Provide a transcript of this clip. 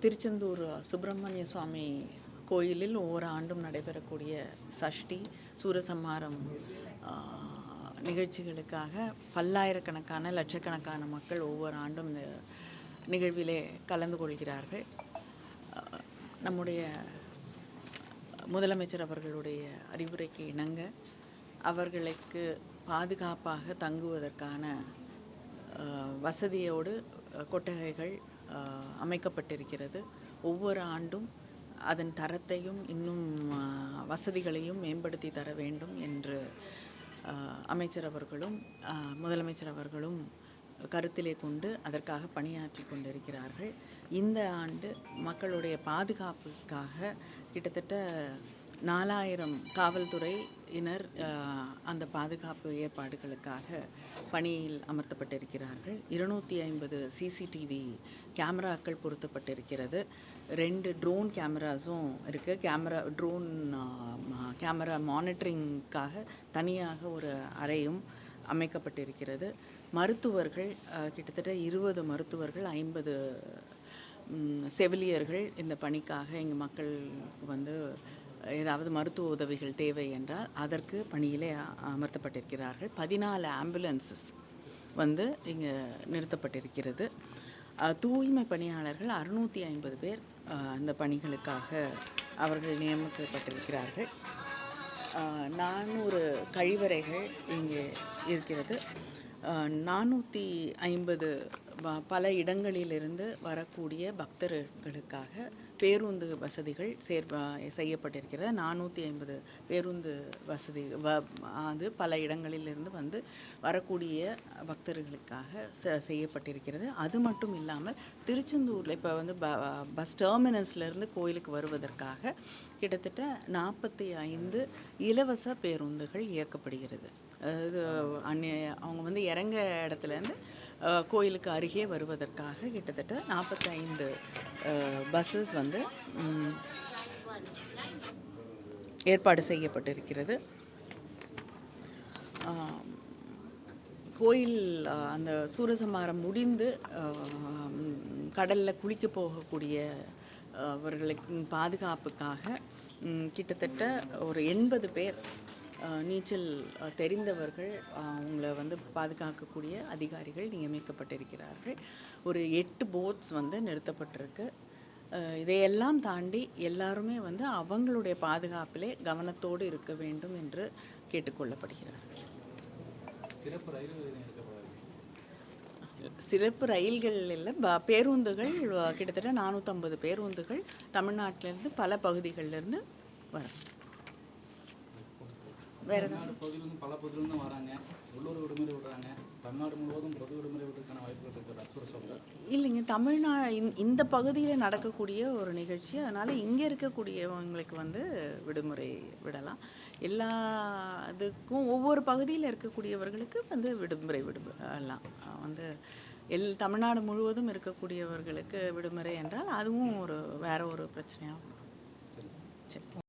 திருச்செந்தூர் சுப்பிரமணிய சுவாமி கோயிலில் ஒவ்வொரு ஆண்டும் நடைபெறக்கூடிய சஷ்டி சூரசம்ஹாரம் நிகழ்ச்சிகளுக்காக பல்லாயிரக்கணக்கான லட்சக்கணக்கான மக்கள் ஒவ்வொரு ஆண்டும் இந்த நிகழ்விலே கலந்து கொள்கிறார்கள். நம்முடைய முதலமைச்சர் அவர்களுடைய அறிவுரைக்கு இணங்க அவர்களுக்கு பாதுகாப்பாக தங்குவதற்கான வசதியோடு கொட்டகைகள் அமைக்கப்பட்டிருக்கிறது. ஒவ்வொரு ஆண்டும் அதன் தரத்தையும் இன்னும் வசதிகளையும் மேம்படுத்தி தர வேண்டும் என்று அமைச்சர் அவர்களும் முதலமைச்சர் அவர்களும் கருத்திலே கொண்டு அதற்காக பணியாற்றி கொண்டிருக்கிறார்கள். இந்த ஆண்டு மக்களுடைய பாதுகாப்புக்காக கிட்டத்தட்ட 4000 காவல்துறையினர் அந்த பாதுகாப்பு ஏற்பாடுகளுக்காக பணியில் அமர்த்தப்பட்டிருக்கிறார்கள். 250 சிசிடிவி கேமராக்கள் பொருத்தப்பட்டிருக்கிறது. 2 ட்ரோன் கேமராஸும் இருக்குது. ட்ரோன் கேமரா மானிட்டரிங்காக தனியாக ஒரு அறையும் அமைக்கப்பட்டிருக்கிறது. மருத்துவர்கள் கிட்டத்தட்ட 20 மருத்துவர்கள் 50 செவிலியர்கள் இந்த பணிக்காக இங்கு மக்கள் வந்து ஏதாவது மருத்துவ உதவிகள் தேவை என்றால் அதற்கு பணியிலே அமர்த்தப்பட்டிருக்கிறார்கள். 14 ஆம்புலன்சஸ் வந்து இங்கே நிறுத்தப்பட்டிருக்கிறது. தூய்மை பணியாளர்கள் 650 பேர் இந்த பணிகளுக்காக அவர்கள் நியமிக்கப்பட்டிருக்கிறார்கள். 400 கழிவறைகள் இங்கே இருக்கிறது. 450 பல இடங்களிலிருந்து வரக்கூடிய பக்தர்களுக்காக பேருந்து வசதிகள் செய்யப்பட்டிருக்கிறது. 450 பேருந்து வசதி அது பல இடங்களிலிருந்து வந்து வரக்கூடிய பக்தர்களுக்காக செய்யப்பட்டிருக்கிறது. அது மட்டும் இல்லாமல் திருச்செந்தூரில் இப்போ வந்து பஸ் டெர்மினஸ்லேருந்து கோயிலுக்கு வருவதற்காக கிட்டத்தட்ட 45 இலவச பேருந்துகள் இயக்கப்படுகிறது. அதாவது அவங்க வந்து இறங்க இடத்துலேருந்து கோயிலுக்கு அருகே வருவதற்காக கிட்டத்தட்ட 45 பஸ்ஸஸ் வந்து ஏற்பாடு செய்யப்பட்டிருக்கிறது. கோயில் அந்த சூரசம்ஹாரம் முடிந்து கடலில் குளிக்க போகக்கூடிய அவர்களுக்கு பாதுகாப்புக்காக கிட்டத்தட்ட ஒரு 80 பேர் நீச்சல் தெரிந்தவர்கள் அவங்கள வந்து பாதுகாக்கக்கூடிய அதிகாரிகள் நியமிக்கப்பட்டிருக்கிறார்கள். ஒரு 8 போட்ஸ் வந்து நிறுத்தப்பட்டிருக்கு. இதையெல்லாம் தாண்டி எல்லாருமே வந்து அவங்களுடைய பாதுகாப்பிலே கவனத்தோடு இருக்க வேண்டும் என்று கேட்டுக்கொள்ளப்படுகிறார்கள். சிறப்பு ரயில்கள் இல்லை, பேருந்துகள் கிட்டத்தட்ட 450 பேருந்துகள் தமிழ்நாட்டிலேருந்து பல பகுதிகளிலிருந்து வரும். வேறு பல பகுதியிலும் தான் வராங்க. உள்ளூர் விடுமுறை விடுறாங்க. தமிழ்நாடு முழுவதும் பொது விடுமுறை விடுறதுக்கான வாய்ப்புகள் இருக்குது. இல்லைங்க, இந்த பகுதியில் நடக்கக்கூடிய ஒரு நிகழ்ச்சி. அதனால் இங்கே இருக்கக்கூடியவங்களுக்கு வந்து விடுமுறை விடலாம். எல்லா இதுக்கும் ஒவ்வொரு பகுதியில் இருக்கக்கூடியவர்களுக்கு வந்து விடுமுறை விடலாம். வந்து தமிழ்நாடு முழுவதும் இருக்கக்கூடியவர்களுக்கு விடுமுறை என்றால் அதுவும் வேற ஒரு பிரச்சனையாகும். சரி.